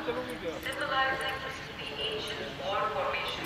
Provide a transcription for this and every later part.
symbolizing the ancient war formation.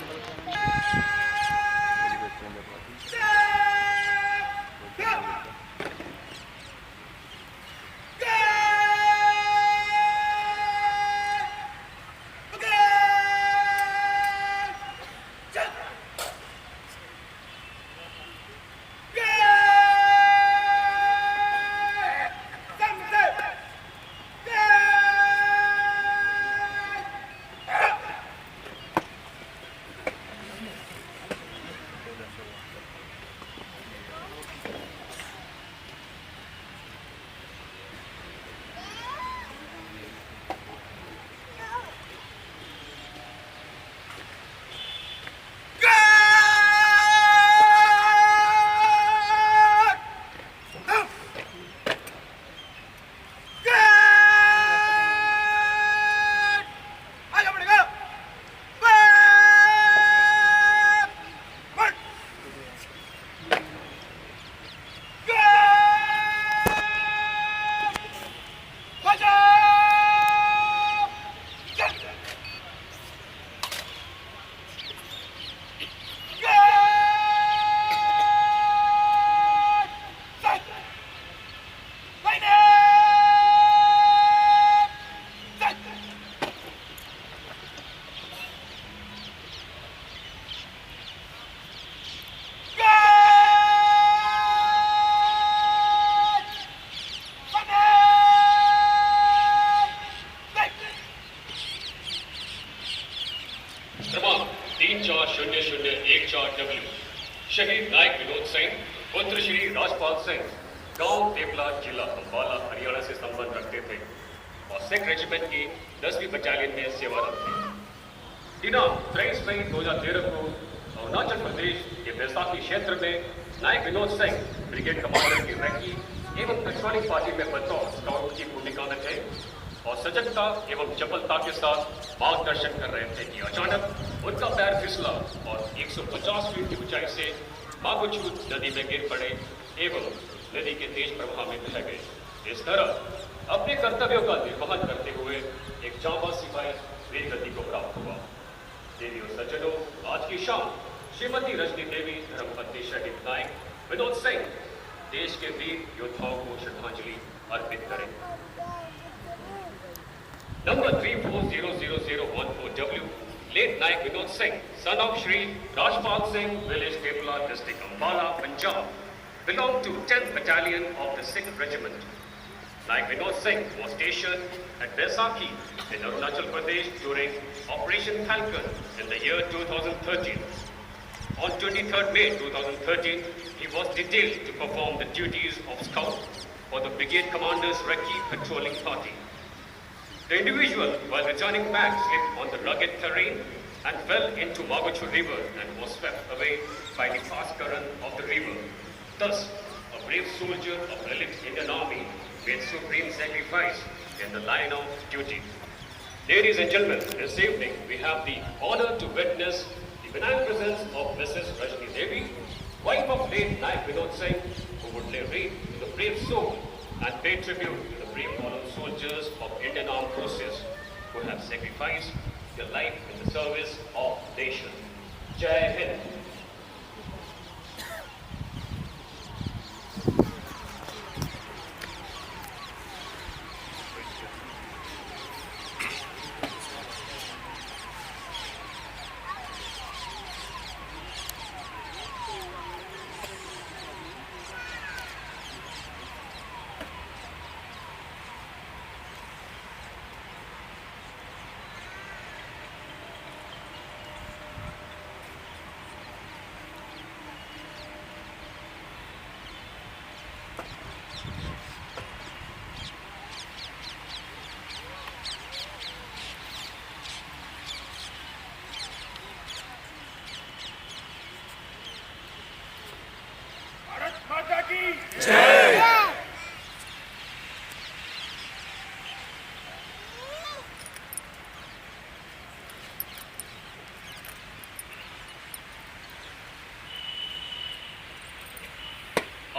शहीद नायक विनोद सिंह पुत्र श्री राजपाल सिंह गांव देवला जिला अंबाला हरियाणा से संबंध रखते थे और सिख रेजिमेंट की 10वीं बटालियन में सेवारत थे। दिनांक 23 मई 2013 को अरुणाचल प्रदेश के बैसाखी क्षेत्र में नायक विनोद सिंह ब्रिगेड कमांडर की रैंकी एवं पेट्रोलिंग पार्टी में बतौर स्काउट की भूमिका में थे और सजगता एवं चपलता के साथ मार्गदर्शन कर रहे थे कि अचानक उनका पैर फिसला और 150 फीट की ऊंचाई से मागोचू नदी में गिर पड़े एवं नदी के तेज प्रवाह में बह गए। इस तरह अपने कर्तव्यों का निर्वहन करते हुए एक जांबाज सिपाही वीर गति को प्राप्त हुआ। देवी और सज्जनों, आज की शाम श्रीमती रजनी देवी धर्मपत्नी शहीद नायक विनोद सिंह देश के वीर योद्धाओं को श्रद्धांजलि अर्पित करें। Number 340014W, late Naik Vinod Singh, son of Shri Rajpal Singh, village Tepla, district Ambala, Punjab, belonged to 10th Battalion of the 6th Regiment. Naik Vinod Singh was stationed at Baisakhi in Arunachal Pradesh during Operation Falcon in the year 2013. On 23rd May 2013, he was detailed to perform the duties of scout for the Brigade Commander's Recce patrolling party. The individual, while returning back, slipped on the rugged terrain and fell into Magochu River and was swept away by the fast current of the river. Thus, a brave soldier of the Indian Army made supreme sacrifice in the line of duty. Ladies and gentlemen, this evening we have the honor to witness the benign presence of Mrs. Rajni Devi, wife of late Naik Vinod Singh, who would lay waste to the brave soul and pay tribute to the brave fallen soldiers of Indian Armed Forces who have sacrificed their life in the service of the nation. Jai Hind.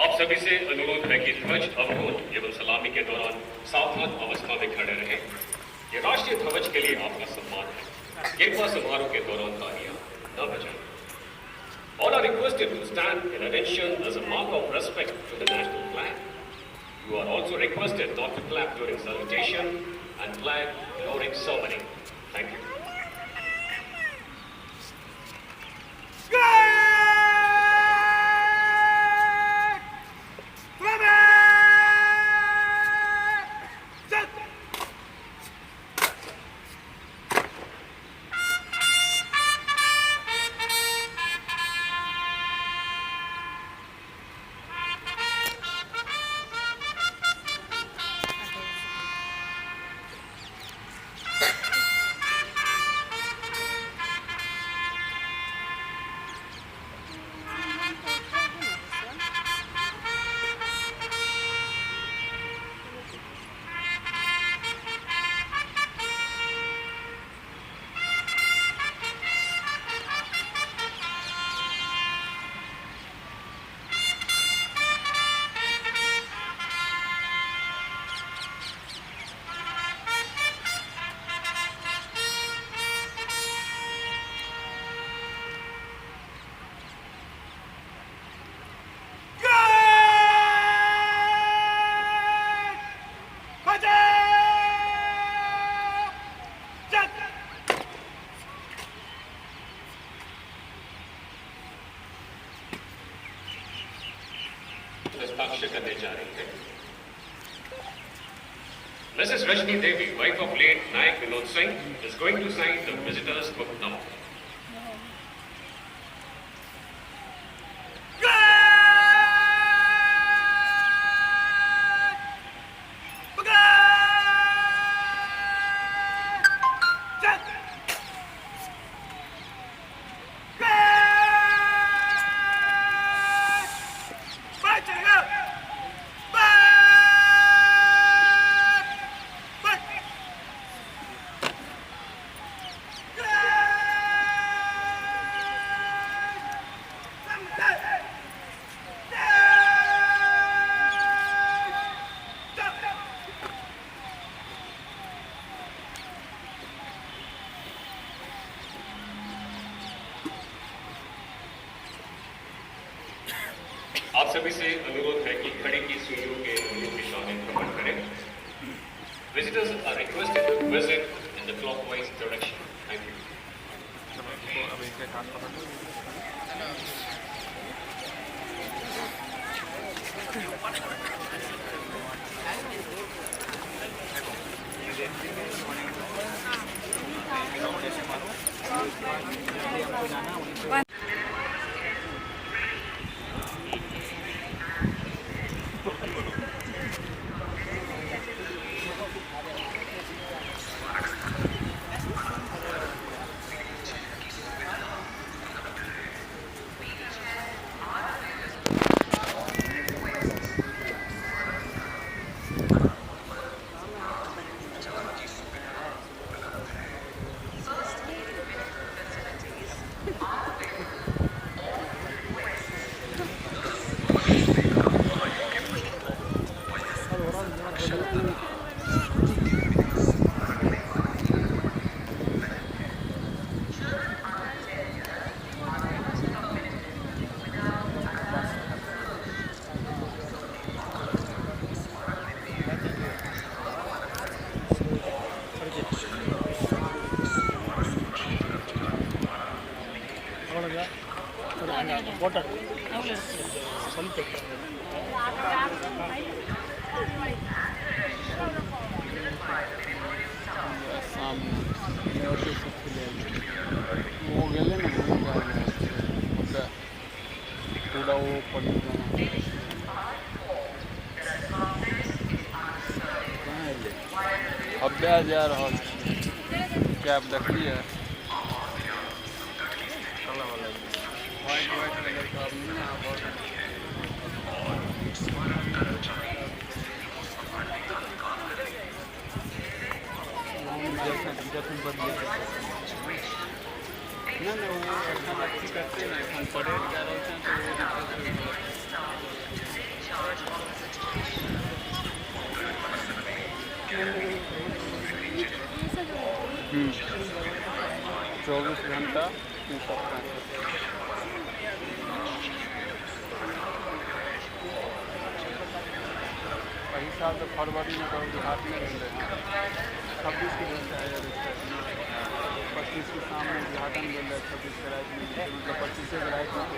आप सभी से अनुरोध है कि ध्वज अवरोध एवं सलामी के दौरान सावधान अवस्था में खड़े रहें। ये राष्ट्रीय ध्वज के लिए आपका सम्मान है। कृपा समारोह के दौरान तालियां न बजाएं। All are requested to stand in attention as a mark of respect to the national flag. You are also requested not to clap during salutation and flag lowering ceremony. Thank you. हस्ताक्षर करने जा रही है। Mrs. Rajni Devi, wife of late Nayak Vinod Singh, is going to sign the visitors' book now. आप सभी से अनुरोध है कि खड़े की सुइयों के दोनों दिशा में भ्रमण करें। Visitors are requested to visit in the clockwise direction. Thank you. Water ಸ್ವಲ್ಪ ಹೋಗಲ್ಲ ಮತ್ತೆ ಕೂಡ अभ्यास जा रहा क्या आप देखिए वाइट वाइट कलर का ना वो अच्छी करते ना परेड कर रहे हैं तो 24 घंटा 365। वही साल तो फरवरी में तो उद्घाटन मिले 26 की दिन है 25 के सामने उद्घाटन मिल रहा है 26 के रात में मतलब 25 के रात में